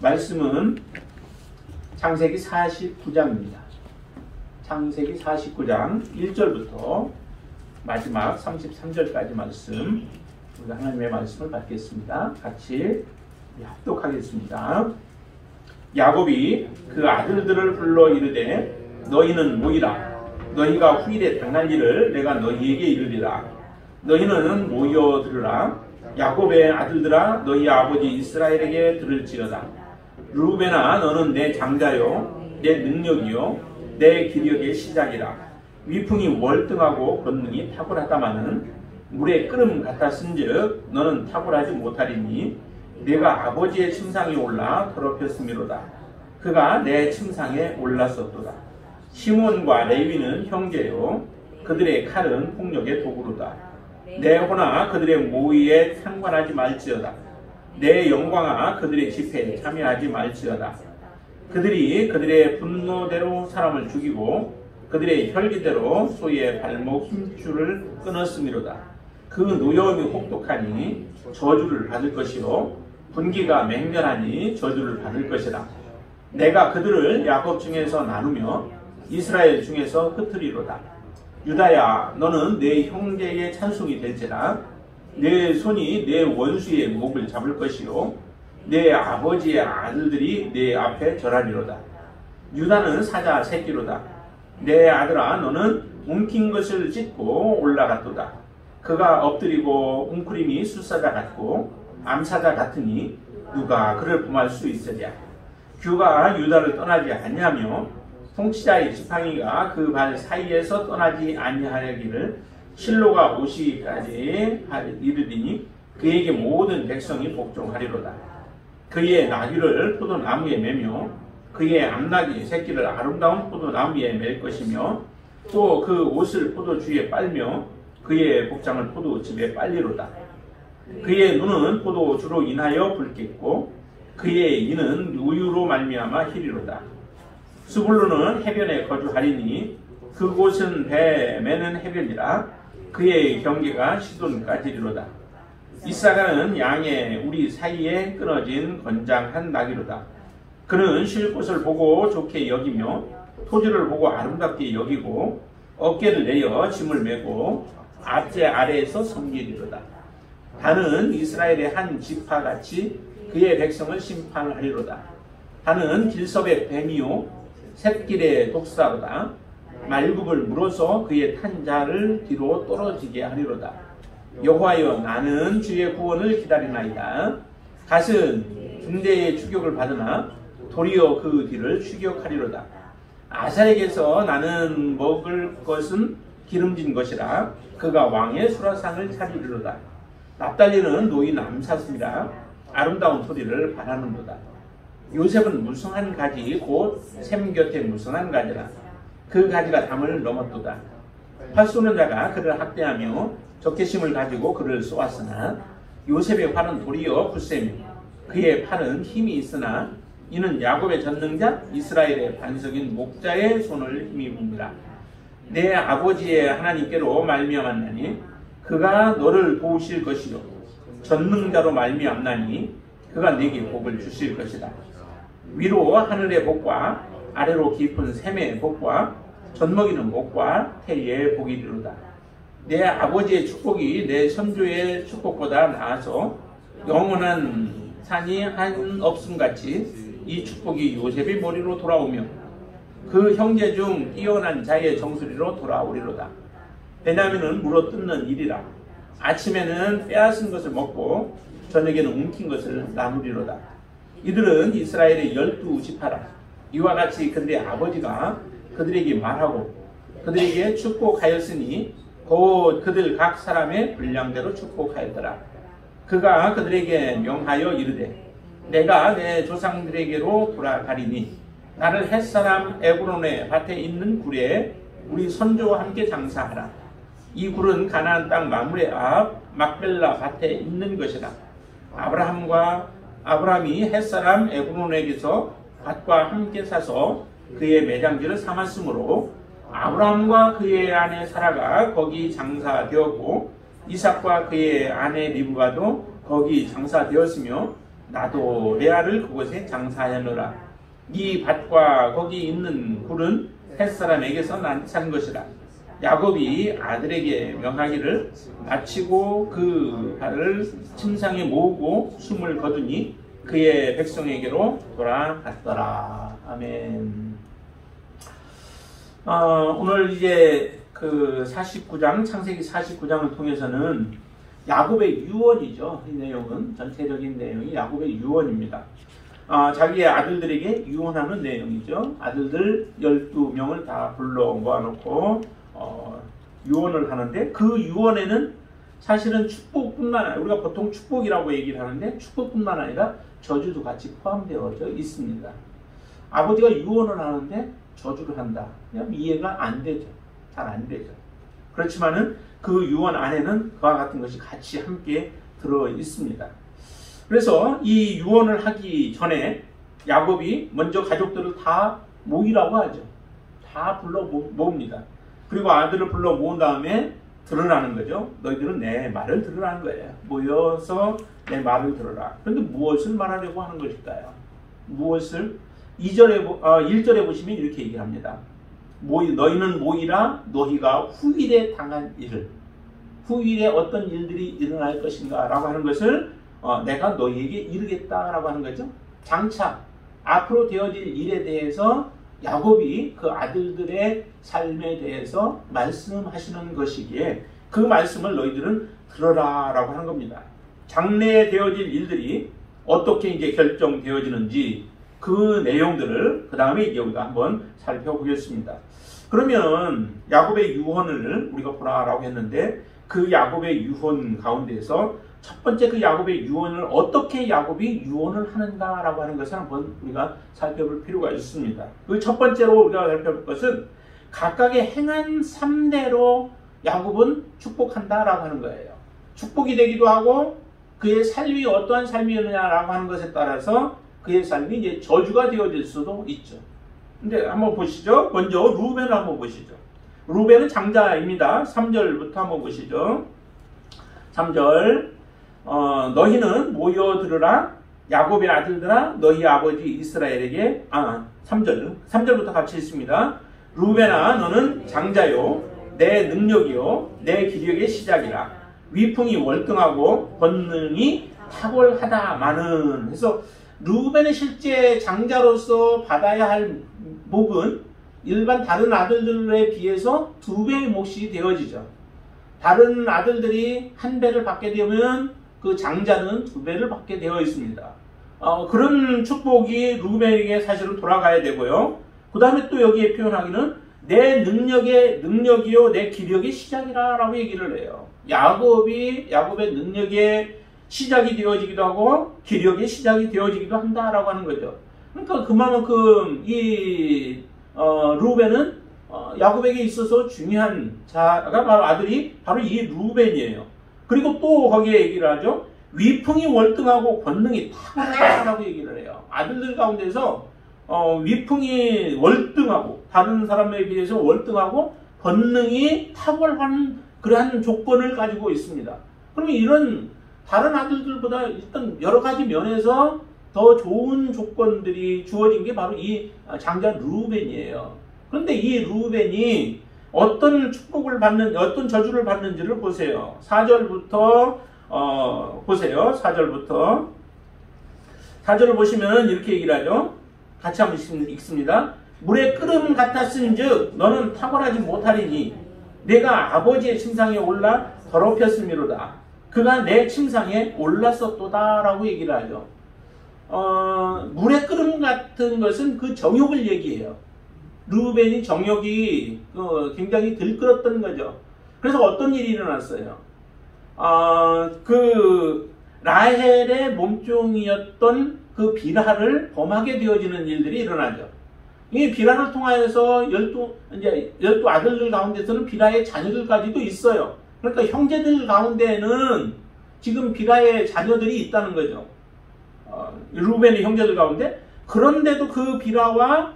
말씀은 창세기 49장입니다. 창세기 49장 1절부터 마지막 33절까지 말씀, 우리가 하나님의 말씀을 받겠습니다. 같이 합독하겠습니다. 야곱이 그 아들들을 불러 이르되 너희는 모이라. 너희가 후일에 당할 일을 내가 너희에게 이르리라. 너희는 모여 들으라. 야곱의 아들들아, 너희 아버지 이스라엘에게 들을지어다. 루벤아, 너는 내 장자요 내 능력이요 내 기력의 시작이라. 위풍이 월등하고 권능이 탁월하다마는 물의 끓음 같았은즉 너는 탁월하지 못하리니 내가 아버지의 침상에 올라 더럽혔음이로다. 그가 내 침상에 올랐었도다. 시몬과 레위는 형제요 그들의 칼은 폭력의 도구로다. 내 호나 그들의 모의에 상관하지 말지어다. 내 영광아 그들의 집회에 참여하지 말지어다. 그들이 그들의 분노대로 사람을 죽이고 그들의 혈기대로 소의 발목 힘줄을 끊었음이로다. 그 노여움이 혹독하니 저주를 받을 것이요 분기가 맹렬하니 저주를 받을 것이라. 내가 그들을 야곱 중에서 나누며 이스라엘 중에서 흩으리로다. 유다야, 너는 내 형제의 찬송이 될지라. 내 손이 내 원수의 목을 잡을 것이요 내 아버지의 아들들이 내 앞에 절하리로다. 유다는 사자 새끼로다. 내 아들아, 너는 움킨 것을 찢고 올라갔도다. 그가 엎드리고 웅크림이 숫사자 같고 암사자 같으니 누가 그를 범할 수 있으랴. 규가 유다를 떠나지 아니하며 통치자의 지팡이가 그 발 사이에서 떠나지 아니하기를 실로가 오시기까지 이르리니 그에게 모든 백성이 복종하리로다. 그의 나귀를 포도나무에 매며 그의 암나귀 새끼를 아름다운 포도나무에 맬 것이며 또 그 옷을 포도주에 빨며 그의 복장을 포도즙에 빨리로다. 그의 눈은 포도주로 인하여 붉겠고 그의 이는 우유로 말미암아 희리로다. 스불론은 해변에 거주하리니 그곳은 배 매는 해변이라. 그의 경계가 시돈까지리로다. 이사가는 양의 우리 사이에 끊어진 건장한 나귀로다. 그는 쉴 곳을 보고 좋게 여기며 토지를 보고 아름답게 여기고 어깨를 내어 짐을 메고 앞제 아래에서 섬기리로다. 다는 이스라엘의 한 지파같이 그의 백성을 심판하리로다. 다는 길섭의 뱀이요 샛길의 독사로다. 말굽을 물어서 그의 탄자를 뒤로 떨어지게 하리로다. 여호와여, 나는 주의 구원을 기다리나이다. 갓은 중대의 추격을 받으나 도리어 그 뒤를 추격하리로다. 아살에게서 나는 먹을 것은 기름진 것이라. 그가 왕의 수라상을 차리리로다. 납달리는 노인 암사슴이라. 아름다운 소리를 바라는도다. 요셉은 무성한 가지 곧 샘 곁에 무성한 가지라. 그 가지가 담을 넘었도다. 활 쏘는 자가 그를 학대하며 적개심을 가지고 그를 쏘았으나 요셉의 활은 도리어 굳세며 그의 팔은 힘이 있으나 이는 야곱의 전능자 이스라엘의 반석인 목자의 손을 힘입니다. 내 아버지의 하나님께로 말미암았나니 그가 너를 도우실 것이요 전능자로 말미암나니 그가 내게 복을 주실 것이다. 위로 하늘의 복과 아래로 깊은 샘의 복과 젖먹이는 복과 태의 복이 이르로다. 내 아버지의 축복이 내 선조의 축복보다 나아서 영원한 산이 한 없음같이 이 축복이 요셉의 머리로 돌아오며 그 형제 중 뛰어난 자의 정수리로 돌아오리로다. 베냐민은 물어뜯는 일이라. 아침에는 빼앗은 것을 먹고 저녁에는 움킨 것을 나누리로다. 이들은 이스라엘의 12지파라. 이와 같이 그들의 아버지가 그들에게 말하고 그들에게 축복하였으니 곧 그들 각 사람의 분량대로 축복하였더라. 그가 그들에게 명하여 이르되 내가 내 조상들에게로 돌아가리니 나를 햇사람 에브론의 밭에 있는 굴에 우리 선조와 함께 장사하라. 이 굴은 가나안 땅 마므레 앞 막벨라 밭에 있는 것이라. 아브라함이 햇사람 에브론에게서 밭과 함께 사서 그의 매장지를 삼았으므로 아브라함과 그의 아내 사라가 거기 장사되었고 이삭과 그의 아내 리브가도 거기 장사되었으며 나도 레아를 그곳에 장사하였노라. 이 밭과 거기 있는 굴은 햇사람에게서 산 것이라. 야곱이 아들에게 명하기를 마치고 그 발을 침상에 모으고 숨을 거두니 그의 백성에게로 돌아갔더라. 아멘. 오늘 이제 그 49장, 창세기 49장을 통해서는 야곱의 유언이죠. 이 내용은, 전체적인 내용이 야곱의 유언입니다. 자기의 아들들에게 유언하는 내용이죠. 아들들 12명을 다 불러 모아놓고 유언을 하는데, 그 유언에는 사실은 축복뿐만 아니라, 우리가 보통 축복이라고 얘기를 하는데 축복뿐만 아니라 저주도 같이 포함되어져 있습니다. 아버지가 유언을 하는데 저주를 한다. 그냥 이해가 안 되죠. 잘 안 되죠. 그렇지만은 그 유언 안에는 그와 같은 것이 같이 함께 들어 있습니다. 그래서 이 유언을 하기 전에 야곱이 먼저 가족들을 다 모이라고 하죠. 다 불러 모읍니다. 그리고 아들을 불러 모은 다음에 들으라는 거죠. 너희들은 내 말을 들으라는 거예요. 모여서 내 말을 들으라. 그런데 무엇을 말하려고 하는 것일까요? 무엇을? 1절에 보시면 이렇게 얘기합니다. 너희는 모이라. 너희가 후일에 당한 일을, 후일에 어떤 일들이 일어날 것인가 라고 하는 것을 내가 너희에게 이르겠다 라고 하는 거죠. 장차 앞으로 되어질 일에 대해서 야곱이 그 아들들의 삶에 대해서 말씀하시는 것이기에 그 말씀을 너희들은 들어라 라고 하는 겁니다. 장래에 되어질 일들이 어떻게 이제 결정되어지는지 그 내용들을 그 다음에 이제 우리가 한번 살펴보겠습니다. 그러면 야곱의 유언을 우리가 보라라고 했는데, 그 야곱의 유언 가운데서 첫 번째 그 야곱의 유언을 어떻게 야곱이 유언을 하는가라고 하는 것을 한번 우리가 살펴볼 필요가 있습니다. 그 첫 번째로 우리가 살펴볼 것은 각각의 행한 삶대로 야곱은 축복한다라고 하는 거예요. 축복이 되기도 하고 그의 삶이 어떠한 삶이었느냐라고 하는 것에 따라서 그의 삶이 이제 저주가 되어질 수도 있죠. 근데 한번 보시죠. 먼저 루벤을 한번 보시죠. 루벤은 장자입니다. 3절부터 한번 보시죠. 3절 너희는 모여 들으라. 야곱의 아들들아, 너희 아버지 이스라엘에게 3절부터 같이 있습니다. 루벤아, 너는 장자요, 내 능력이요, 내 기력의 시작이라. 위풍이 월등하고 권능이 탁월하다마는. 그래서 루벤의 실제 장자로서 받아야 할 몫은 일반 다른 아들들에 비해서 2배의 몫이 되어지죠. 다른 아들들이 1배를 받게 되면 그 장자는 2배를 받게 되어 있습니다. 그런 축복이 루벤에게 사실은 돌아가야 되고요. 그 다음에 또 여기에 표현하기는 내 능력이요, 내 기력의 시작이라 라고 얘기를 해요. 야곱의 능력의 시작이 되어지기도 하고 기력의 시작이 되어지기도 한다라고 하는 거죠. 그러니까 그만큼 이 루벤은 야곱에게 있어서 중요한 자가 바로 아들이 바로 이 루벤이에요. 그리고 또 거기에 얘기를 하죠. 위풍이 월등하고 권능이 탁월하다라고 얘기를 해요. 아들들 가운데서 위풍이 월등하고 다른 사람에 비해서 월등하고 권능이 탁월한 그러한 조건을 가지고 있습니다. 그러면 이런 다른 아들들보다 일단 여러 가지 면에서 더 좋은 조건들이 주어진 게 바로 이 장자 루벤이에요. 그런데 이 루벤이 어떤 축복을 받는, 어떤 저주를 받는지를 보세요. 4절부터 보세요. 4절을 보시면 이렇게 얘기를 하죠. 같이 한번 읽습니다. 물의 끓음 같았은즉 너는 탁월하지 못하리니 내가 아버지의 침상에 올라 더럽혔음이로다. 그가 내 침상에 올랐었도다 라고 얘기를 하죠. 물의 끓음 같은 것은 그 정욕을 얘기해요. 루벤이 정욕이 굉장히 들끓었던 거죠. 그래서 어떤 일이 일어났어요. 그 라헬의 몸종이었던 그 비라를 범하게 되어지는 일들이 일어나죠. 이 비라를 통하여서 12 아들들 가운데서는 비라의 자녀들까지도 있어요. 그러니까 형제들 가운데는 지금 비라의 자녀들이 있다는 거죠. 루벤의 형제들 가운데. 그런데도 그 비라와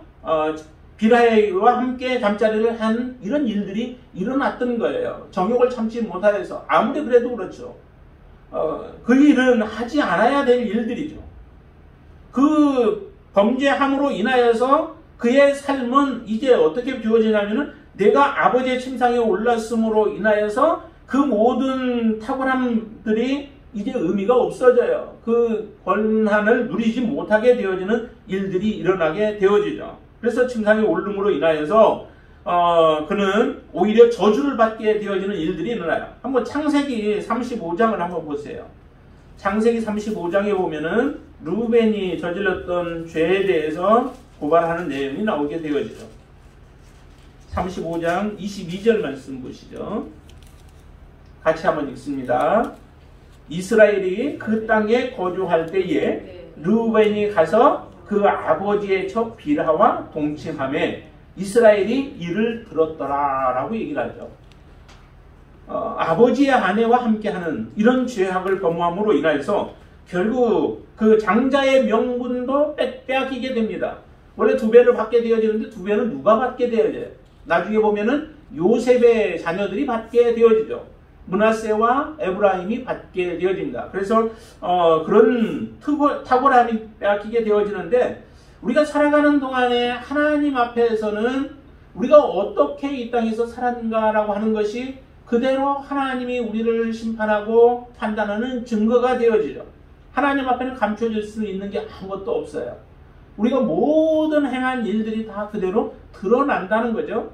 비라와 함께 잠자리를 한 이런 일들이 일어났던 거예요. 정욕을 참지 못하여서. 아무리 그래도 그렇죠. 그 일은 하지 않아야 될 일들이죠. 그 범죄함으로 인하여서 그의 삶은 이제 어떻게 비워지냐면은 내가 아버지의 침상에 올랐음으로 인하여서 그 모든 탁월함들이 이제 의미가 없어져요. 그 권한을 누리지 못하게 되어지는 일들이 일어나게 되어지죠. 그래서 침상에 오름으로 인하여서 그는 오히려 저주를 받게 되어지는 일들이 일어나요. 한번 창세기 35장을 한번 보세요. 창세기 35장에 보면은 루벤이 저질렀던 죄에 대해서 고발하는 내용이 나오게 되어지죠. 35장 22절 말씀 보시죠. 같이 한번 읽습니다. 이스라엘이 그 땅에 거주할 때에 루벤이 가서 그 아버지의 적 빌하와 동침하매 이스라엘이 이를 들었더라 라고 얘기를 하죠. 아버지의 아내와 함께하는 이런 죄악을 범함으로 인해서 결국 그 장자의 명분도 빼앗기게 됩니다. 원래 2배를 받게 되어지는데 2배는 누가 받게 되어져요? 나중에 보면은 요셉의 자녀들이 받게 되어지죠. 므낫세와 에브라임이 받게 되어집니다. 그래서 그런 탁월함이 빼앗기게 되어지는데 우리가 살아가는 동안에 하나님 앞에서는 우리가 어떻게 이 땅에서 살았는가라고 하는 것이 그대로 하나님이 우리를 심판하고 판단하는 증거가 되어지죠. 하나님 앞에는 감춰질 수 있는 게 아무것도 없어요. 우리가 모든 행한 일들이 다 그대로 드러난다는 거죠.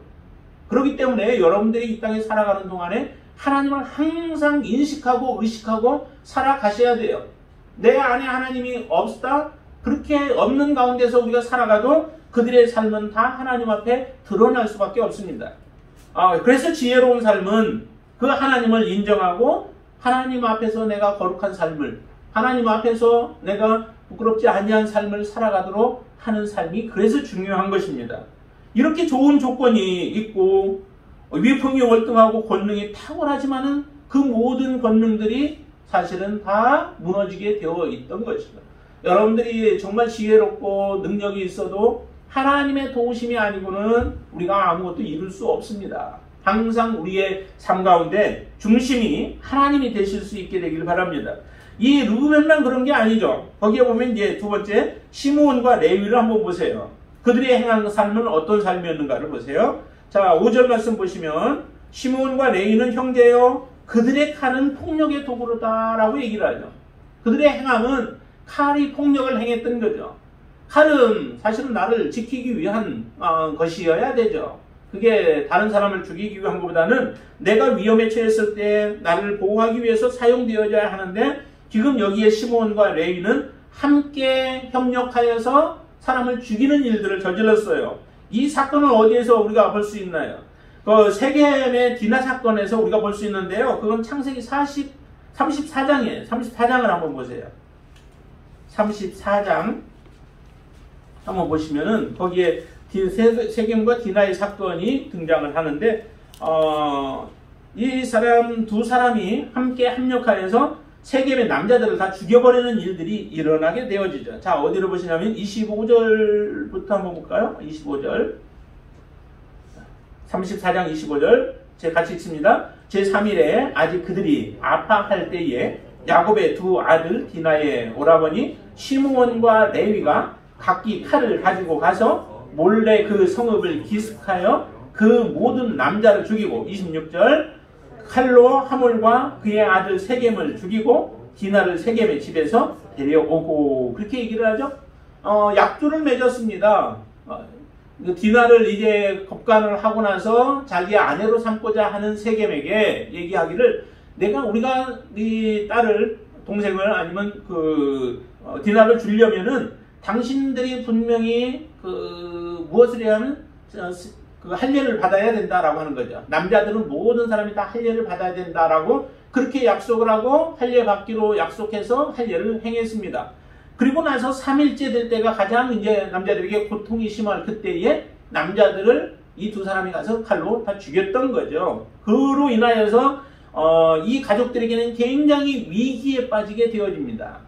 그렇기 때문에 여러분들이 이 땅에 살아가는 동안에 하나님을 항상 인식하고 의식하고 살아가셔야 돼요. 내 안에 하나님이 없다? 그렇게 없는 가운데서 우리가 살아가도 그들의 삶은 다 하나님 앞에 드러날 수밖에 없습니다. 그래서 지혜로운 삶은 그 하나님을 인정하고 하나님 앞에서 내가 거룩한 삶을, 하나님 앞에서 내가 부끄럽지 아니한 삶을 살아가도록 하는 삶이 그래서 중요한 것입니다. 이렇게 좋은 조건이 있고 위풍이 월등하고 권능이 탁월하지만은 그 모든 권능들이 사실은 다 무너지게 되어 있던 것입니다. 여러분들이 정말 지혜롭고 능력이 있어도 하나님의 도우심이 아니고는 우리가 아무것도 이룰 수 없습니다. 항상 우리의 삶 가운데 중심이 하나님이 되실 수 있게 되길 바랍니다. 이 르우벤만 그런 게 아니죠. 거기에 보면 이제 두 번째 시므온과 레위를 한번 보세요. 그들이 행한 삶은 어떤 삶이었는가를 보세요. 자, 5절 말씀 보시면 시므온과 레위는 형제요 그들의 칼은 폭력의 도구로다라고 얘기를 하죠. 그들의 행함은 칼이 폭력을 행했던 거죠. 칼은 사실은 나를 지키기 위한 것이어야 되죠. 그게 다른 사람을 죽이기 위한 것보다는 내가 위험에 처했을 때 나를 보호하기 위해서 사용되어야 하는데 지금 여기에 시므온과 레위는 함께 협력하여서 사람을 죽이는 일들을 저질렀어요. 이 사건을 어디에서 우리가 볼 수 있나요? 그 세겜의 디나 사건에서 우리가 볼 수 있는데요. 그건 창세기 34장이에요. 34장을 한번 보세요. 34장 한번 보시면은 거기에 세겜과 디나의 사건이 등장을 하는데 이 사람 두 사람이 함께 합력하여서 세겜의 남자들을 다 죽여버리는 일들이 일어나게 되어지죠. 자, 어디로 보시냐면 25절부터 한번 볼까요? 25절 34장 25절 제가 같이 읽습니다. 제3일에 아직 그들이 아파할 때에 야곱의 두 아들 디나의 오라버니 시므온과 레위가 각기 칼을 가지고 가서 몰래 그 성읍을 기습하여 그 모든 남자를 죽이고 26절 칼로 하몰과 그의 아들 세겜을 죽이고 디나를 세겜의 집에서 데려오고 그렇게 얘기를 하죠. 약조를 맺었습니다. 디나를 이제 겁간을 하고 나서 자기의 아내로 삼고자 하는 세겜에게 얘기하기를 우리가 이 딸을 동생을 아니면 디나를 주려면은 당신들이 분명히 무엇을 해야 하면 할례를 받아야 된다라고 하는 거죠. 남자들은 모든 사람이 다 할례를 받아야 된다라고 그렇게 약속을 하고 할례 받기로 약속해서 할례를 행했습니다. 그리고 나서 3일째 될 때가 가장 이제 남자들에게 고통이 심할 그때에 남자들을 이 두 사람이 가서 칼로 다 죽였던 거죠. 그로 인하여서 이 가족들에게는 굉장히 위기에 빠지게 되어집니다.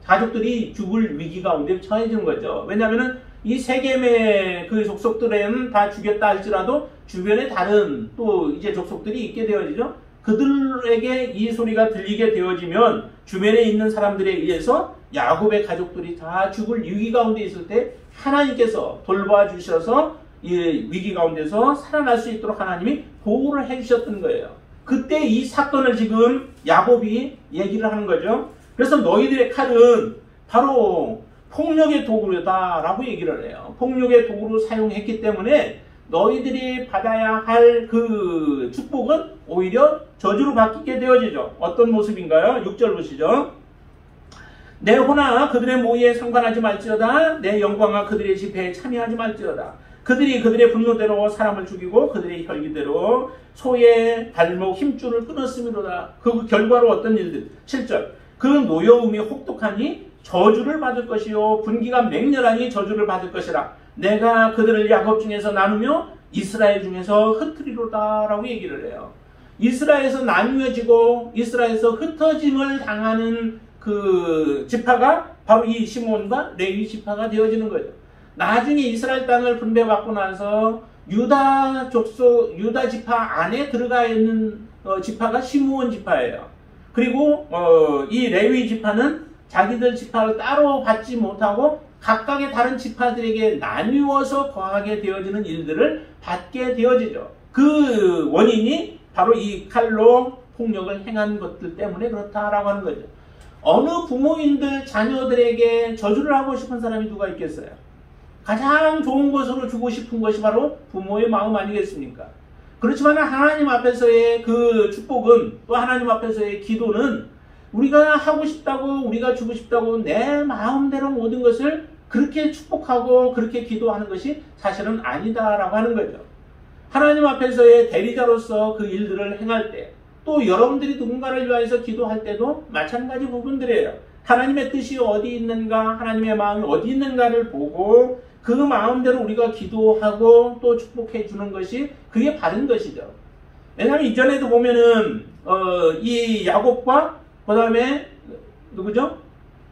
가족들이 죽을 위기 가운데 처해진 거죠. 왜냐하면은 이 세겜의 그 족속들에는 다 죽였다 할지라도 주변에 다른 또 이제 족속들이 있게 되어지죠. 그들에게 이 소리가 들리게 되어지면 주변에 있는 사람들에 의해서 야곱의 가족들이 다 죽을 위기 가운데 있을 때 하나님께서 돌봐 주셔서 이 위기 가운데서 살아날 수 있도록 하나님이 보호를 해주셨던 거예요. 그때 이 사건을 지금 야곱이 얘기를 하는 거죠. 그래서 너희들의 칼은 바로 폭력의 도구다라고 얘기를 해요. 폭력의 도구로 사용했기 때문에 너희들이 받아야 할 그 축복은 오히려 저주로 바뀌게 되어지죠. 어떤 모습인가요? 6절 보시죠. 내 호나 그들의 모의에 상관하지 말지어다. 내 영광과 그들의 집회에 참여하지 말지어다. 그들이 그들의 분노대로 사람을 죽이고 그들의 혈기대로 소의 발목 힘줄을 끊었음이로다. 그 결과로 어떤 일들. 7절 그 노여움이 혹독하니 저주를 받을 것이요 분기가 맹렬하니 저주를 받을 것이라. 내가 그들을 야곱 중에서 나누며 이스라엘 중에서 흩으리로다 라고 얘기를 해요. 이스라엘에서 나누어지고 이스라엘에서 흩어짐을 당하는 그 지파가 바로 이 시몬과 레위 지파가 되어지는 거죠. 나중에 이스라엘 땅을 분배받고 나서 유다 지파 안에 들어가 있는 지파가 시므온 지파예요. 그리고 이 레위 지파는 자기들 지파를 따로 받지 못하고 각각의 다른 지파들에게 나누어서 거하게 되어지는 일들을 받게 되어지죠. 그 원인이 바로 이 칼로 폭력을 행한 것들 때문에 그렇다라고 하는 거죠. 어느 부모님들 자녀들에게 저주를 하고 싶은 사람이 누가 있겠어요? 가장 좋은 것으로 주고 싶은 것이 바로 부모의 마음 아니겠습니까? 그렇지만 하나님 앞에서의 그 축복은, 또 하나님 앞에서의 기도는 우리가 하고 싶다고, 우리가 주고 싶다고 내 마음대로 모든 것을 그렇게 축복하고 그렇게 기도하는 것이 사실은 아니다라고 하는 거죠. 하나님 앞에서의 대리자로서 그 일들을 행할 때, 또 여러분들이 누군가를 위하여서 기도할 때도 마찬가지 부분들이에요. 하나님의 뜻이 어디 있는가, 하나님의 마음이 어디 있는가를 보고 그 마음대로 우리가 기도하고 또 축복해 주는 것이 그게 바른 것이죠. 왜냐하면 이전에도 보면은 이 야곱과 그 다음에 누구죠?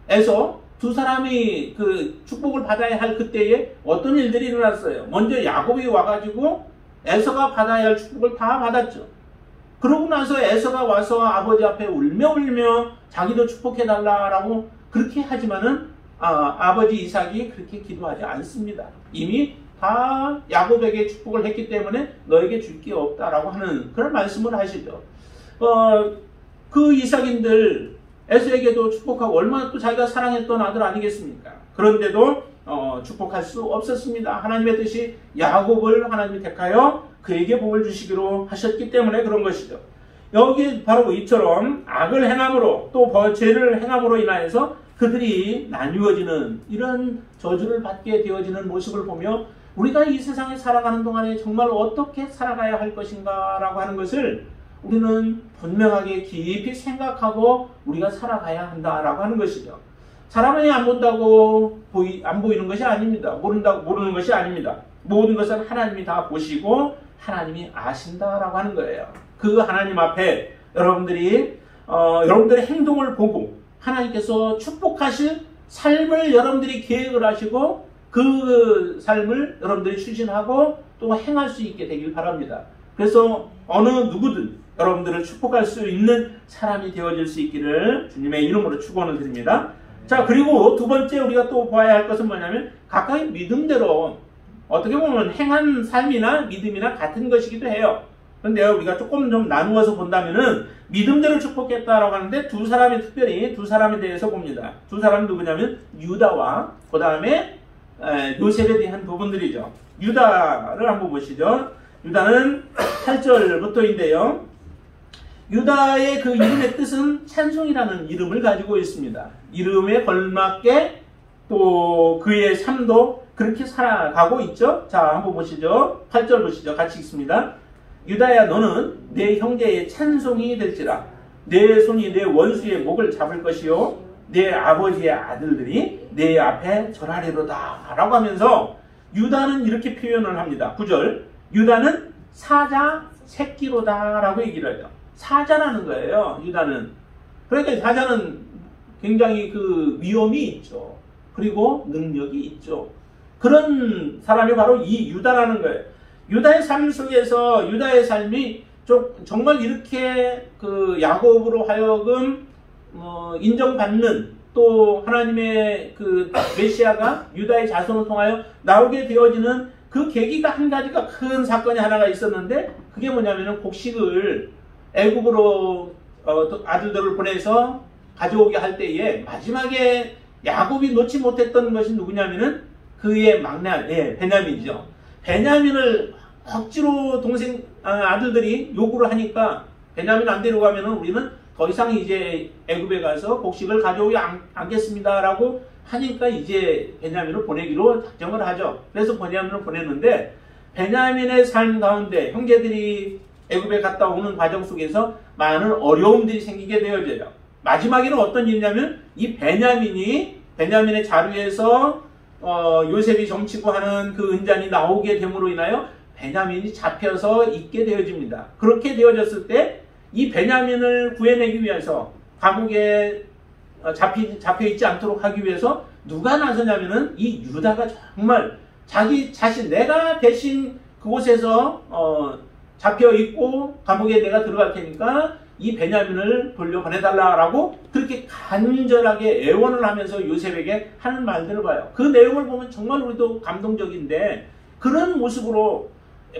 에서 두 사람이 그 축복을 받아야 할 그때에 어떤 일들이 일어났어요. 먼저 야곱이 와가지고 에서가 받아야 할 축복을 다 받았죠. 그러고 나서 에서가 와서 아버지 앞에 울며 자기도 축복해달라고 그렇게 하지만은 아버지 이삭이 그렇게 기도하지 않습니다. 이미 다 야곱에게 축복을 했기 때문에 너에게 줄 게 없다라고 하는 그런 말씀을 하시죠. 그 이삭인들 에서에게도 축복하고 얼마나 또 자기가 사랑했던 아들 아니겠습니까? 그런데도 축복할 수 없었습니다. 하나님의 뜻이 야곱을 하나님이 택하여 그에게 복을 주시기로 하셨기 때문에 그런 것이죠. 여기 바로 이처럼 악을 행함으로 또 죄를 행함으로 인하여서 그들이 나뉘어지는 이런 저주를 받게 되어지는 모습을 보며 우리가 이 세상에 살아가는 동안에 정말 어떻게 살아가야 할 것인가 라고 하는 것을 우리는 분명하게 깊이 생각하고 우리가 살아가야 한다라고 하는 것이죠. 사람이 안 본다고 안 보이는 것이 아닙니다. 모르는 것이 아닙니다. 모든 것은 하나님이 다 보시고 하나님이 아신다라고 하는 거예요. 그 하나님 앞에 여러분들이 여러분들의 행동을 보고 하나님께서 축복하실 삶을 여러분들이 계획을 하시고 그 삶을 여러분들이 추진하고 또 행할 수 있게 되길 바랍니다. 그래서 어느 누구든 여러분들을 축복할 수 있는 사람이 되어질 수 있기를 주님의 이름으로 축원을 드립니다. 자, 그리고 두 번째 우리가 또 봐야 할 것은 뭐냐면 각각의 믿음대로 어떻게 보면 행한 삶이나 믿음이나 같은 것이기도 해요. 그런데 우리가 조금 좀 나누어서 본다면은 믿음대로 축복했다라고 하는데 특별히 두 사람에 대해서 봅니다. 두 사람은 누구냐면 유다와 그 다음에 요셉에 대한 부분들이죠. 유다를 한번 보시죠. 유다는 8절부터인데요. 유다의 그 이름의 뜻은 찬송이라는 이름을 가지고 있습니다. 이름에 걸맞게 또 그의 삶도 그렇게 살아가고 있죠. 자, 한번 보시죠. 8절 보시죠. 같이 읽습니다. 유다야, 너는 내 형제의 찬송이 될지라. 내 손이 내 원수의 목을 잡을 것이요 내 아버지의 아들들이 내 앞에 절하리로다 라고 하면서 유다는 이렇게 표현을 합니다. 9절 유다는 사자 새끼로다 라고 얘기를 해요. 사자라는 거예요. 유다는. 그러니까 사자는 굉장히 그 위험이 있죠. 그리고 능력이 있죠. 그런 사람이 바로 이 유다라는 거예요. 유다의 삶 속에서 유다의 삶이 정말 이렇게 그 야곱으로 하여금 인정받는 또 하나님의 그 메시아가 유다의 자손을 통하여 나오게 되어지는 그 계기가 한 가지가 큰 사건이 하나가 있었는데 그게 뭐냐면은 곡식을 애굽으로 아들들을 보내서 가져오게 할 때에 마지막에 야곱이 놓지 못했던 것이 누구냐면은 그의 막내 베냐민이죠. 베냐민을 억지로 동생 아들들이 요구를 하니까 베냐민 안 데려가면은 우리는 더 이상 이제 애굽에 가서 곡식을 가져오지 않겠습니다라고 하니까 이제 베냐민을 보내기로 작정을 하죠. 그래서 베냐민을 보냈는데 베냐민의 삶 가운데 형제들이 애굽에 갔다 오는 과정 속에서 많은 어려움들이 생기게 되어져요. 마지막에는 어떤 일이냐면 이 베냐민의 자루에서 요셉이 점치고 하는 그 은잔이 나오게 됨으로 인하여 베냐민이 잡혀서 있게 되어집니다. 그렇게 되어졌을 때 이 베냐민을 구해내기 위해서 감옥에 잡혀있지 않도록 하기 위해서 누가 나서냐면은 이 유다가 정말 자기 자신 내가 대신 그곳에서 잡혀있고 감옥에 내가 들어갈 테니까 이 베냐민을 돌려보내달라고 그렇게 간절하게 애원을 하면서 요셉에게 하는 말들을 봐요. 그 내용을 보면 정말 우리도 감동적인데 그런 모습으로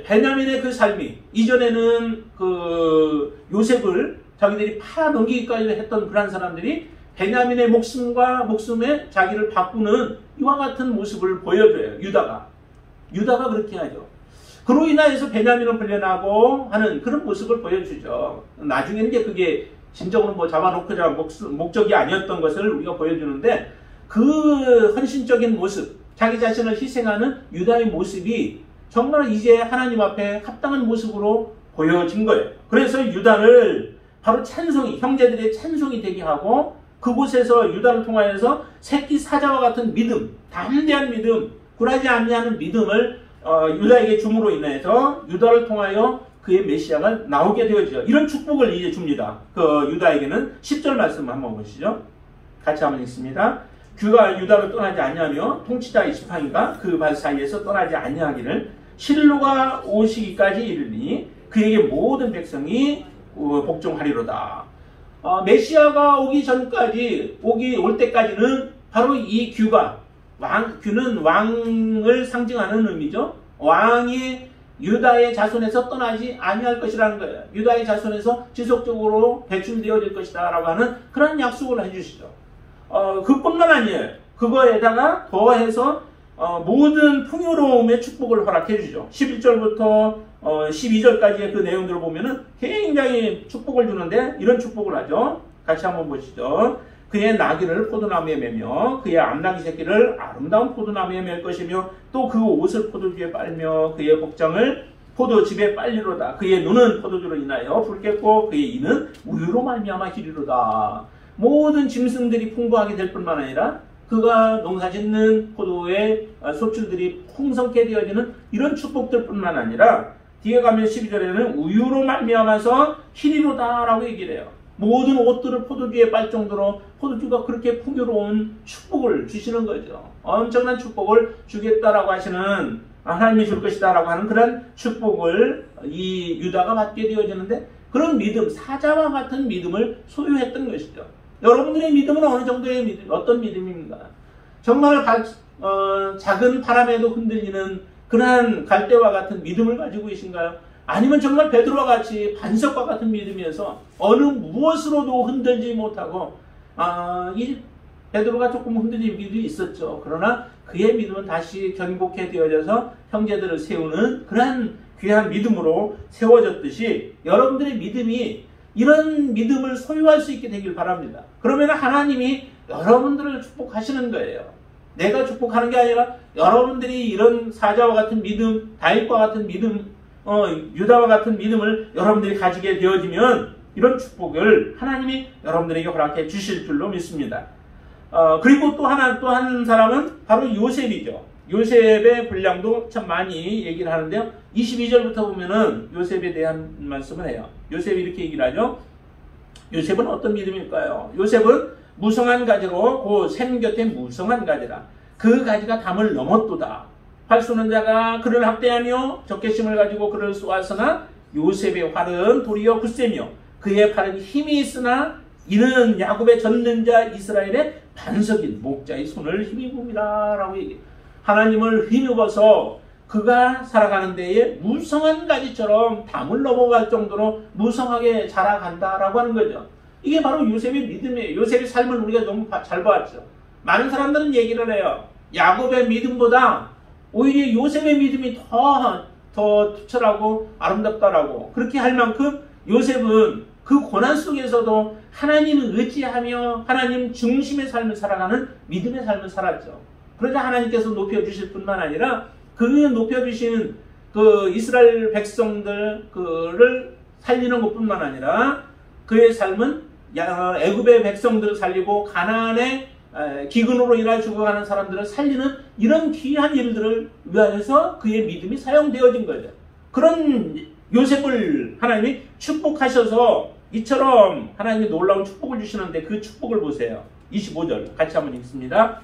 베냐민의 그 삶이 이전에는 그 요셉을 자기들이 팔아넘기기까지 했던 그런 사람들이 베냐민의 목숨에 자기를 바꾸는 이와 같은 모습을 보여줘요. 유다가 그렇게 하죠. 그로 인하여서 베냐민은 풀려나고 하는 그런 모습을 보여주죠. 나중에는 이제 그게 진정으로 뭐 잡아놓고자 목적이 아니었던 것을 우리가 보여주는데 그 헌신적인 모습, 자기 자신을 희생하는 유다의 모습이 정말 이제 하나님 앞에 합당한 모습으로 보여진 거예요. 그래서 유다를 바로 형제들의 찬송이 되게 하고 그곳에서 유다를 통하여서 새끼 사자와 같은 믿음, 담대한 믿음, 굴하지 않는 믿음을 유다에게 줌으로 인해서 유다를 통하여 그의 메시아가 나오게 되어지죠. 이런 축복을 이제 줍니다. 그 유다에게는 10절 말씀 한번 보시죠. 같이 한번 읽습니다. 그가 유다로 떠나지 아니하며 통치자의 지팡이가 그 발 사이에서 떠나지 아니하기를 실로가 오시기까지 이르니 그에게 모든 백성이 복종하리로다. 메시아가 올 때까지는 바로 이 규는 왕을 상징하는 의미죠. 왕이 유다의 자손에서 떠나지 아니할 것이라는 거예요. 유다의 자손에서 지속적으로 배출되어질 것이다 라고 하는 그런 약속을 해주시죠. 그뿐만 아니에요. 그거에다가 더해서 모든 풍요로움의 축복을 허락해 주죠. 11절부터 12절까지의 그 내용들을 보면은 굉장히 축복을 주는데 이런 축복을 하죠. 같이 한번 보시죠. 그의 나귀를 포도나무에 매며 그의 암나귀 새끼를 아름다운 포도나무에 맬 것이며 또 그 옷을 포도주에 빨며 그의 복장을 포도즙에 빨리로다. 그의 눈은 포도주로 인하여 붉겠고 그의 이는 우유로 말미암아 기리로다. 모든 짐승들이 풍부하게 될 뿐만 아니라 그가 농사짓는 포도의 소출들이 풍성케 되어지는 이런 축복들뿐만 아니라 뒤에 가면 12절에는 우유로 말미암아서 희리로다 라고 얘기를 해요. 모든 옷들을 포도주에 빨 정도로 포도주가 그렇게 풍요로운 축복을 주시는 거죠. 엄청난 축복을 주겠다라고 하시는 하나님이 줄 것이다 라고 하는 그런 축복을 이 유다가 받게 되어지는데 그런 믿음, 사자와 같은 믿음을 소유했던 것이죠. 여러분들의 믿음은 어느 정도의 믿음, 어떤 믿음입니까? 정말 작은 바람에도 흔들리는 그러한 갈대와 같은 믿음을 가지고 계신가요? 아니면 정말 베드로와 같이 반석과 같은 믿음이어서 어느 무엇으로도 흔들지 못하고 이 베드로가 조금 흔들린 믿음이 있었죠. 그러나 그의 믿음은 다시 견고케 되어져서 형제들을 세우는 그러한 귀한 믿음으로 세워졌듯이 여러분들의 믿음이 이런 믿음을 소유할 수 있게 되길 바랍니다. 그러면 하나님이 여러분들을 축복하시는 거예요. 내가 축복하는 게 아니라 여러분들이 이런 사자와 같은 믿음, 다윗과 같은 믿음, 유다와 같은 믿음을 여러분들이 가지게 되어지면 이런 축복을 하나님이 여러분들에게 허락해 주실 줄로 믿습니다. 그리고 또 한 사람은 바로 요셉이죠. 요셉의 분량도 참 많이 얘기를 하는데요. 22절부터 보면은 요셉에 대한 말씀을 해요. 요셉이 이렇게 얘기를 하죠. 요셉은 어떤 믿음일까요? 요셉은 무성한 가지로 그 샘 곁에 무성한 가지라. 그 가지가 담을 넘었도다. 활 쏘는 자가 그를 학대하며 적개심을 가지고 그를 쏘았으나 요셉의 활은 도리어 굳세며 그의 팔은 힘이 있으나 이는 야곱의 전능자 이스라엘의 반석인 목자의 손을 힘입음이라 라고 얘기해요. 하나님을 힘입어서 그가 살아가는 데에 무성한 가지처럼 담을 넘어갈 정도로 무성하게 자라간다라고 하는 거죠. 이게 바로 요셉의 믿음이에요. 요셉의 삶을 우리가 너무 잘 봤죠. 많은 사람들은 얘기를 해요. 야곱의 믿음보다 오히려 요셉의 믿음이 더 투철하고 아름답다라고. 그렇게 할 만큼 요셉은 그 고난 속에서도 하나님을 의지하며 하나님 중심의 삶을 살아가는 믿음의 삶을 살았죠. 그러자 하나님께서 높여주실 뿐만 아니라 그 높여주신 그 이스라엘 백성들을 살리는 것뿐만 아니라 그의 삶은 애굽의 백성들을 살리고 가나안의 기근으로 인하여 죽어가는 사람들을 살리는 이런 귀한 일들을 위하여서 그의 믿음이 사용되어진 거죠. 그런 요셉을 하나님이 축복하셔서 이처럼 하나님이 놀라운 축복을 주시는데 그 축복을 보세요. 25절 같이 한번 읽습니다.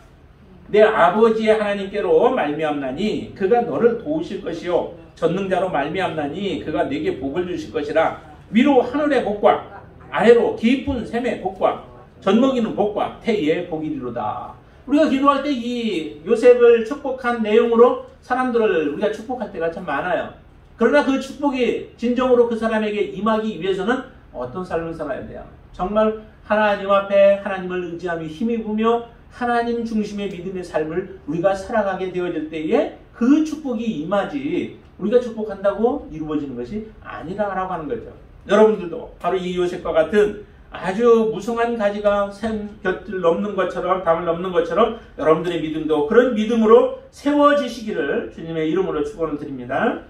내 아버지의 하나님께로 말미암나니 그가 너를 도우실 것이요 전능자로 말미암나니 그가 네게 복을 주실 것이라. 위로 하늘의 복과 아래로 깊은 샘의 복과 젖먹이는 복과 태의 복이리로다. 우리가 기도할 때 이 요셉을 축복한 내용으로 사람들을 우리가 축복할 때가 참 많아요. 그러나 그 축복이 진정으로 그 사람에게 임하기 위해서는 어떤 삶을 살아야 돼요? 정말 하나님 앞에 하나님을 의지하며 힘입으며 하나님 중심의 믿음의 삶을 우리가 살아가게 되어질 때에 그 축복이 임하지 우리가 축복한다고 이루어지는 것이 아니라라고 하는 거죠. 여러분들도 바로 이 요셉과 같은 아주 무성한 가지가 샘 곁을 넘는 것처럼 담을 넘는 것처럼 여러분들의 믿음도 그런 믿음으로 세워지시기를 주님의 이름으로 축원을 드립니다.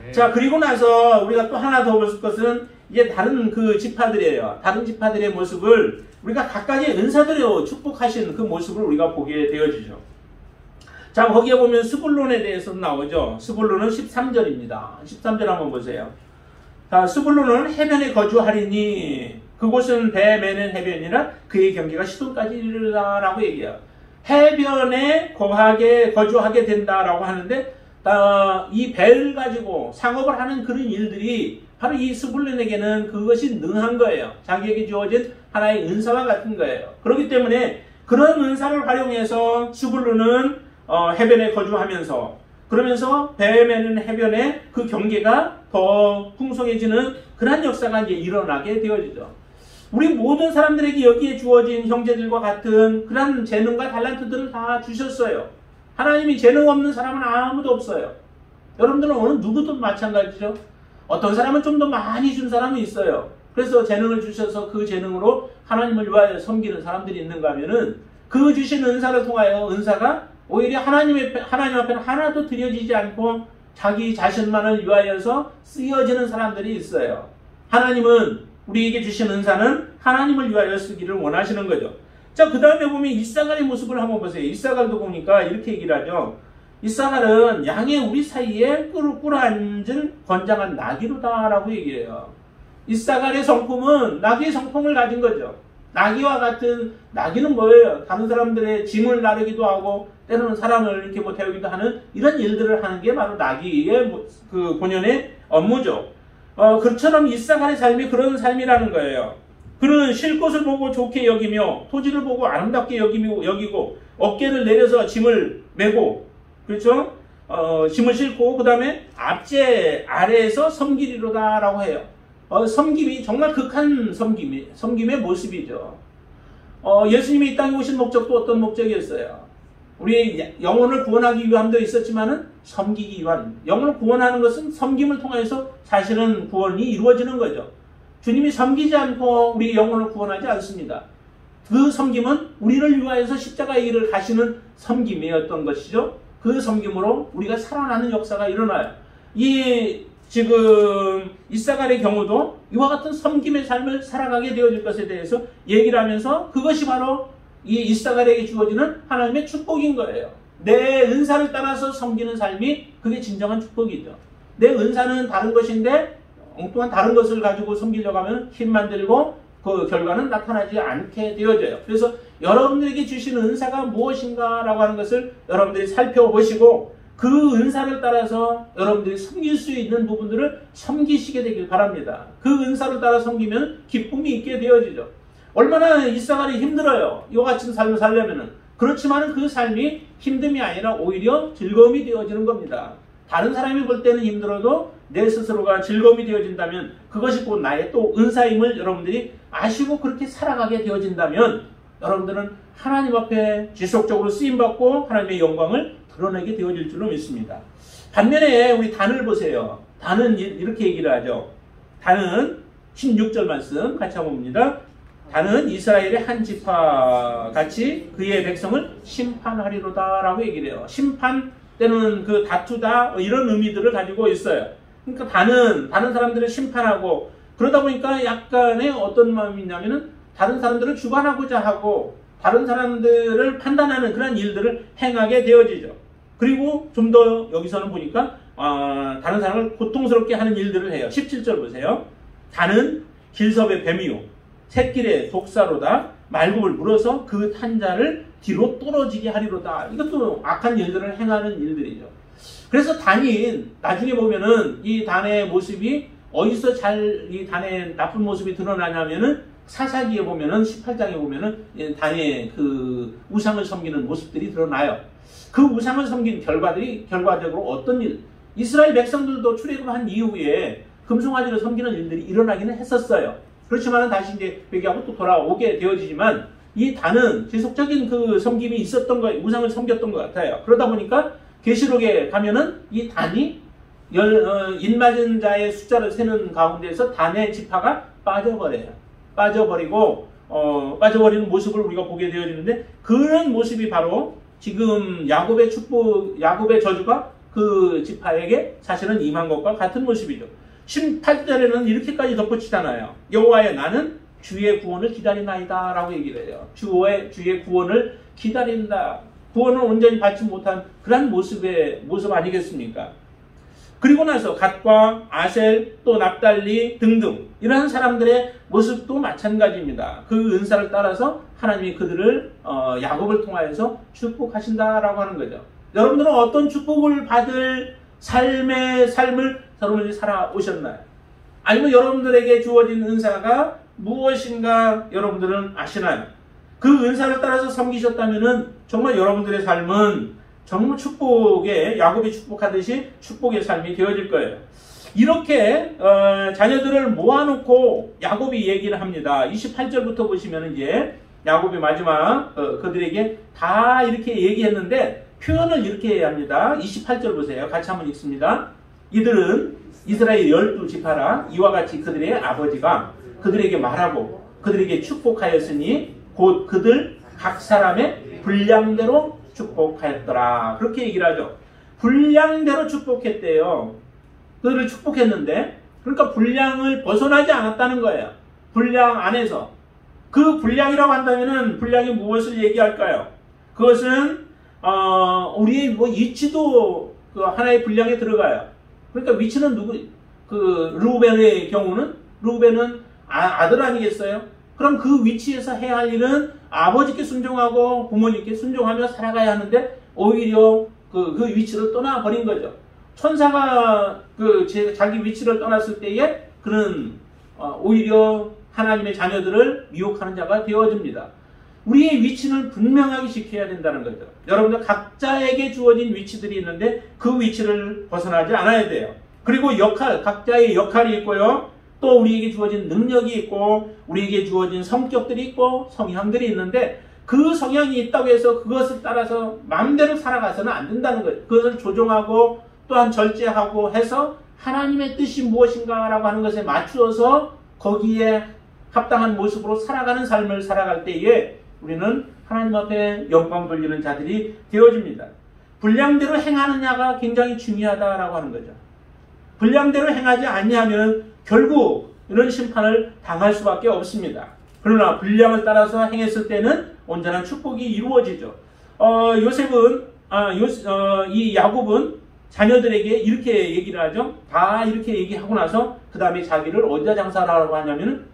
네. 자, 그리고 나서 우리가 또 하나 더 볼 것은 이제 다른 그 지파들이에요. 다른 지파들의 모습을 우리가 각각의 은사들로 축복하신 그 모습을 우리가 보게 되어지죠. 자, 거기에 보면 스불론에 대해서 나오죠. 스불론은 13절입니다. 13절 한번 보세요. 자, 스불론은 해변에 거주하리니 그곳은 배 매는 해변이라 그의 경계가 시돈까지 이르다라고 얘기해요. 해변에 거주하게 된다라고 하는데 이 배를 가지고 상업을 하는 그런 일들이 바로 이 스불론에게는 그것이 능한 거예요. 자기에게 주어진 하나의 은사와 같은 거예요. 그렇기 때문에 그런 은사를 활용해서 스불론은 해변에 거주하면서 그러면서 배 매는 해변에 그 경계가 더 풍성해지는 그런 역사가 이제 일어나게 되어지죠. 우리 모든 사람들에게 여기에 주어진 형제들과 같은 그런 재능과 달란트들을 다 주셨어요. 하나님이 재능 없는 사람은 아무도 없어요. 여러분들은 어느 누구도 마찬가지죠. 어떤 사람은 좀 더 많이 준 사람은 있어요. 그래서 재능을 주셔서 그 재능으로 하나님을 위하여 섬기는 사람들이 있는가 하면은 그 주신 은사를 통하여 은사가 오히려 하나님 앞에는 하나도 드려지지 않고 자기 자신만을 위하여서 쓰여지는 사람들이 있어요. 하나님은 우리에게 주신 은사는 하나님을 위하여 쓰기를 원하시는 거죠. 자, 그 다음에 보면 이사갈의 모습을 한번 보세요. 이사갈도 보니까 이렇게 얘기를 하죠. 이사갈은 양의 우리 사이에 꿇어앉은 건장한 나귀로다라고 얘기해요. 이사갈의 성품은 나귀의 성품을 가진 거죠. 나귀와 같은, 나귀는 뭐예요? 다른 사람들의 짐을 나르기도 하고 때로는 사람을 이렇게 뭐 태우기도 하는 이런 일들을 하는 게 바로 나귀의 그 본연의 업무죠. 그처럼 이사갈의 삶이 그런 삶이라는 거예요. 그는 쉴 곳을 보고 좋게 여기며 토지를 보고 아름답게 여기고 어깨를 내려서 짐을 메고 그렇죠? 짐을 싣고 그 다음에 앞제 아래에서 섬기리로다라고 해요. 섬김이 정말 극한 섬김의 모습이죠. 예수님이 이 땅에 오신 목적도 어떤 목적이었어요? 우리의 영혼을 구원하기 위함도 있었지만은 섬기기 위한, 영혼을 구원하는 것은 섬김을 통해서 사실은 구원이 이루어지는 거죠. 주님이 섬기지 않고 우리 영혼을 구원하지 않습니다. 그 섬김은 우리를 위하여서 십자가의 길을 가시는 섬김이었던 것이죠. 그 섬김으로 우리가 살아나는 역사가 일어나요. 지금 이사갈의 경우도 이와 같은 섬김의 삶을 살아가게 되어질 것에 대해서 얘기를 하면서 그것이 바로 이 이사갈에게 주어지는 하나님의 축복인 거예요. 내 은사를 따라서 섬기는 삶이 그게 진정한 축복이죠. 내 은사는 다른 것인데 엉뚱한 다른 것을 가지고 섬기려고 하면 힘만 들고 그 결과는 나타나지 않게 되어져요. 그래서 여러분들에게 주신 은사가 무엇인가 라고 하는 것을 여러분들이 살펴보시고 그 은사를 따라서 여러분들이 섬길 수 있는 부분들을 섬기시게 되길 바랍니다. 그 은사를 따라 섬기면 기쁨이 있게 되어지죠. 얼마나 이스라엘이 힘들어요. 이와 같은 삶을 살려면은. 그렇지만 그 삶이 힘듦이 아니라 오히려 즐거움이 되어지는 겁니다. 다른 사람이 볼 때는 힘들어도 내 스스로가 즐거움이 되어진다면 그것이 곧 나의 또 은사임을 여러분들이 아시고 그렇게 살아가게 되어진다면 여러분들은 하나님 앞에 지속적으로 쓰임받고 하나님의 영광을 드러내게 되어질 줄로 믿습니다. 반면에 우리 단을 보세요. 단은 이렇게 얘기를 하죠. 단은 16절 말씀 같이 한번 봅니다. 단은 이스라엘의 한 지파 같이 그의 백성을 심판하리로다 라고 얘기를 해요. 심판 때는 그 다투다 이런 의미들을 가지고 있어요. 그러니까 다른 사람들을 심판하고 그러다 보니까 약간의 어떤 마음이 있냐면은 다른 사람들을 주관하고자 하고 다른 사람들을 판단하는 그런 일들을 행하게 되어지죠. 그리고 좀 더 여기서는 보니까 다른 사람을 고통스럽게 하는 일들을 해요. 17절 보세요. 단은 길섭의 뱀이요 샛길의 독사로다 말굽을 물어서 그 탄자를 뒤로 떨어지게 하리로다. 이것도 악한 일들을 행하는 일들이죠. 그래서 단이 나중에 보면은 이 단의 모습이 어디서 이 단의 나쁜 모습이 드러나냐면은 사사기에 보면은 18장에 보면은 단의 그 우상을 섬기는 모습들이 드러나요. 그 우상을 섬긴 결과적으로 어떤 일, 이스라엘 백성들도 출애굽한 이후에 금송아지를 섬기는 일들이 일어나기는 했었어요. 그렇지만 다시 이제 회개하고 또 돌아오게 되어지지만 이 단은 지속적인 그 섬김이 있었던 거예요. 우상을 섬겼던 것 같아요. 그러다 보니까 계시록에 가면은 이 단이 인맞은 자의 숫자를 세는 가운데서 단의 지파가 빠져버려요. 빠져버리는 모습을 우리가 보게 되어지는데 그런 모습이 바로 지금 야곱의 저주가 그 지파에게 사실은 임한 것과 같은 모습이죠. 18절에는 이렇게까지 덧붙이잖아요. 여호와여 나는 주의 구원을 기다리나이다 라고 얘기를 해요. 주의 구원을 기다린다. 구원을 온전히 받지 못한 그런 모습 아니겠습니까? 그리고 나서 갓과 아셀 또 납달리 등등 이러한 사람들의 모습도 마찬가지입니다. 그 은사를 따라서 하나님이 그들을 야곱을 통하여서 축복하신다라고 하는 거죠. 여러분들은 어떤 축복을 받을 삶을 여러분들이 살아오셨나요? 아니면 여러분들에게 주어진 은사가 무엇인가 여러분들은 아시나요? 그 은사를 따라서 섬기셨다면 정말 여러분들의 삶은 정말 야곱이 축복하듯이 축복의 삶이 되어질 거예요. 이렇게 자녀들을 모아놓고 야곱이 얘기를 합니다. 28절부터 보시면 이제 야곱이 마지막 그들에게 다 이렇게 얘기했는데 표현을 이렇게 해야 합니다. 28절 보세요. 같이 한번 읽습니다. 이들은 이스라엘 12지파라 이와 같이 그들의 아버지가 그들에게 말하고 그들에게 축복하였으니 곧 그들 각 사람의 분량대로 축복하였더라. 그렇게 얘기를 하죠. 분량대로 축복했대요. 그들을 축복했는데 그러니까 분량을 벗어나지 않았다는 거예요. 분량 안에서. 그 분량이라고 한다면은 분량이 무엇을 얘기할까요? 그것은 우리의 위치도 그 하나의 분량에 들어가요. 그러니까 위치는 르우벤의 경우는 르우벤은 아들 아니겠어요? 그럼 그 위치에서 해야 할 일은 아버지께 순종하고 부모님께 순종하며 살아가야 하는데 오히려 그 위치를 떠나버린 거죠. 천사가 자기 위치를 떠났을 때에 그는 오히려 하나님의 자녀들을 미혹하는 자가 되어집니다. 우리의 위치는 분명하게 지켜야 된다는 거죠. 여러분들 각자에게 주어진 위치들이 있는데 그 위치를 벗어나지 않아야 돼요. 그리고 각자의 역할이 있고요. 또 우리에게 주어진 능력이 있고 우리에게 주어진 성격들이 있고 성향들이 있는데 그 성향이 있다고 해서 그것을 따라서 마음대로 살아가서는 안 된다는 거예요. 그것을 조정하고 또한 절제하고 해서 하나님의 뜻이 무엇인가라고 하는 것에 맞추어서 거기에 합당한 모습으로 살아가는 삶을 살아갈 때에 우리는 하나님 앞에 영광 돌리는 자들이 되어집니다. 분량대로 행하느냐가 굉장히 중요하다라고 하는 거죠. 분량대로 행하지 않냐면 결국 이런 심판을 당할 수밖에 없습니다. 그러나 분량을 따라서 행했을 때는 온전한 축복이 이루어지죠. 이 야곱은 자녀들에게 이렇게 얘기를 하죠. 다 이렇게 얘기하고 나서 그 다음에 자기를 어디다 장사하라고 하냐면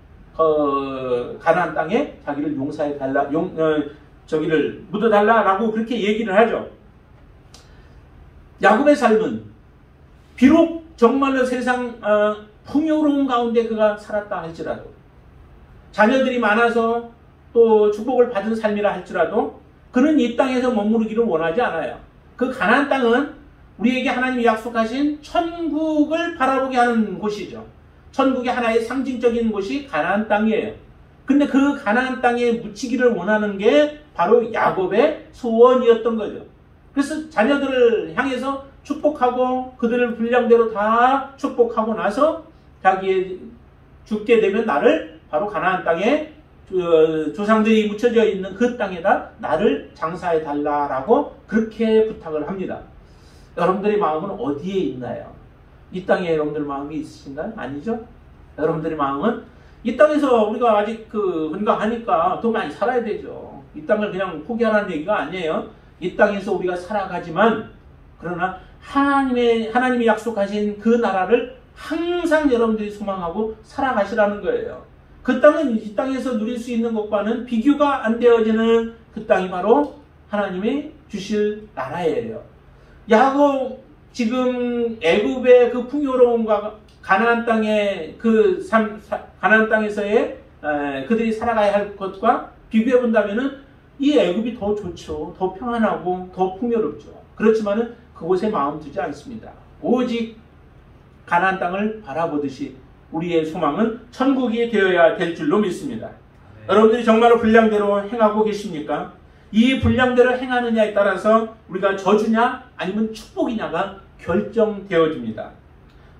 가나안 땅에 자기를 용사해 달라, 저기를 묻어 달라라고 그렇게 얘기를 하죠. 야곱의 삶은 비록 정말로 세상 풍요로운 가운데 그가 살았다 할지라도 자녀들이 많아서 또 축복을 받은 삶이라 할지라도 그는 이 땅에서 머무르기를 원하지 않아요. 그 가나안 땅은 우리에게 하나님이 약속하신 천국을 바라보게 하는 곳이죠. 천국의 하나의 상징적인 곳이 가나안 땅이에요. 근데 그 가나안 땅에 묻히기를 원하는 게 바로 야곱의 소원이었던 거죠. 그래서 자녀들을 향해서 축복하고 그들을 분량대로 다 축복하고 나서 자기의 죽게 되면 나를 바로 가나안 땅에 조상들이 묻혀져 있는 그 땅에다 나를 장사해 달라라고 그렇게 부탁을 합니다. 여러분들의 마음은 어디에 있나요? 이 땅에 여러분들 마음이 있으신가요? 아니죠? 여러분들의 마음은 이 땅에서 우리가 아직 건강하니까 더 많이 살아야 되죠. 이 땅을 그냥 포기하라는 얘기가 아니에요. 이 땅에서 우리가 살아가지만 그러나 하나님이 약속하신 그 나라를 항상 여러분들이 소망하고 살아가시라는 거예요. 그 땅은 이 땅에서 누릴 수 있는 것과는 비교가 안 되어지는 그 땅이 바로 하나님이 주실 나라예요. 야곱 지금 애굽의 그 풍요로움과 가나안 땅의 가나안 땅에서의 그들이 살아가야 할 것과 비교해 본다면은 이 애굽이 더 좋죠. 더 평안하고 더 풍요롭죠. 그렇지만은 그곳에 마음 두지 않습니다. 오직 가나안 땅을 바라보듯이 우리의 소망은 천국이 되어야 될 줄로 믿습니다. 여러분들이 정말로 분량대로 행하고 계십니까? 이 분량대로 행하느냐에 따라서 우리가 저주냐 아니면 축복이냐가 결정되어집니다.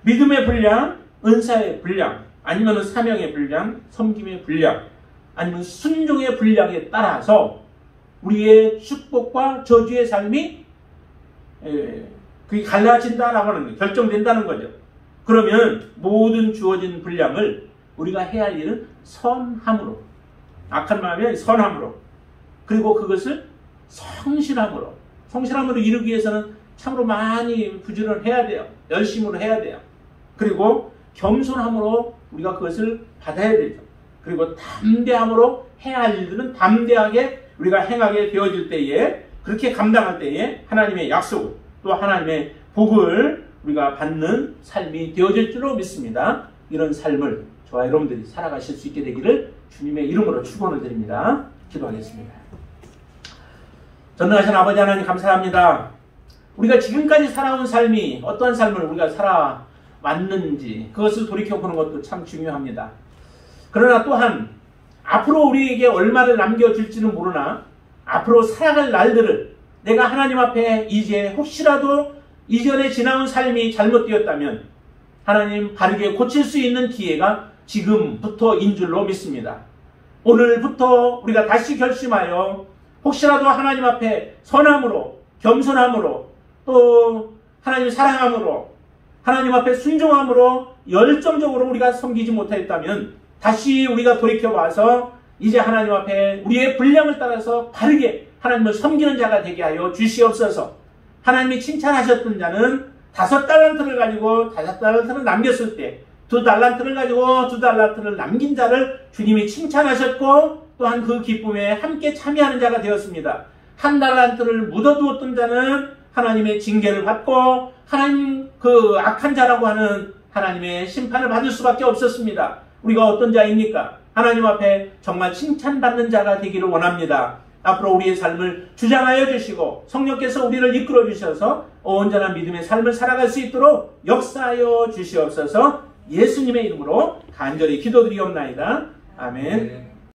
믿음의 분량, 은사의 분량, 아니면 사명의 분량, 섬김의 분량, 아니면 순종의 분량에 따라서 우리의 축복과 저주의 삶이 그게 갈라진다라고 하는 거예요. 결정된다는 거죠. 그러면 모든 주어진 분량을 우리가 해야 할 일은 선함으로, 악한 마음에 선함으로, 그리고 그것을 성실함으로 이루기 위해서는 참으로 많이 부지런을 해야 돼요. 열심으로 해야 돼요. 그리고 겸손함으로 우리가 그것을 받아야 되죠. 그리고 담대함으로 해야 할 일들은 담대하게 우리가 행하게 되어질 때에, 그렇게 감당할 때에 하나님의 약속을, 또 하나님의 복을 우리가 받는 삶이 되어질 줄로 믿습니다. 이런 삶을 저와 여러분들이 살아가실 수 있게 되기를 주님의 이름으로 축원을 드립니다. 기도하겠습니다. 전능하신 아버지 하나님 감사합니다. 우리가 지금까지 살아온 삶이 어떠한 삶을 우리가 살아왔는지 그것을 돌이켜보는 것도 참 중요합니다. 그러나 또한 앞으로 우리에게 얼마를 남겨줄지는 모르나 앞으로 살아갈 날들을 내가 하나님 앞에 이제 혹시라도 이전에 지나온 삶이 잘못되었다면 하나님 바르게 고칠 수 있는 기회가 지금부터인 줄로 믿습니다. 오늘부터 우리가 다시 결심하여 혹시라도 하나님 앞에 선함으로, 겸손함으로, 또 하나님 사랑함으로, 하나님 앞에 순종함으로 열정적으로 우리가 섬기지 못했다면 다시 우리가 돌이켜봐서 이제 하나님 앞에 우리의 분량을 따라서 바르게 하나님을 섬기는 자가 되게 하여 주시옵소서. 하나님이 칭찬하셨던 자는 5달란트를 가지고 5달란트를 남겼을 때 2달란트를 가지고 2달란트를 남긴 자를 주님이 칭찬하셨고 또한 그 기쁨에 함께 참여하는 자가 되었습니다. 1달란트를 묻어두었던 자는 하나님의 징계를 받고 하나님 그 악한 자라고 하는 하나님의 심판을 받을 수밖에 없었습니다. 우리가 어떤 자입니까? 하나님 앞에 정말 칭찬받는 자가 되기를 원합니다. 앞으로 우리의 삶을 주장하여 주시고 성령께서 우리를 이끌어 주셔서 온전한 믿음의 삶을 살아갈 수 있도록 역사하여 주시옵소서. 예수님의 이름으로 간절히 기도드리옵나이다. 아멘.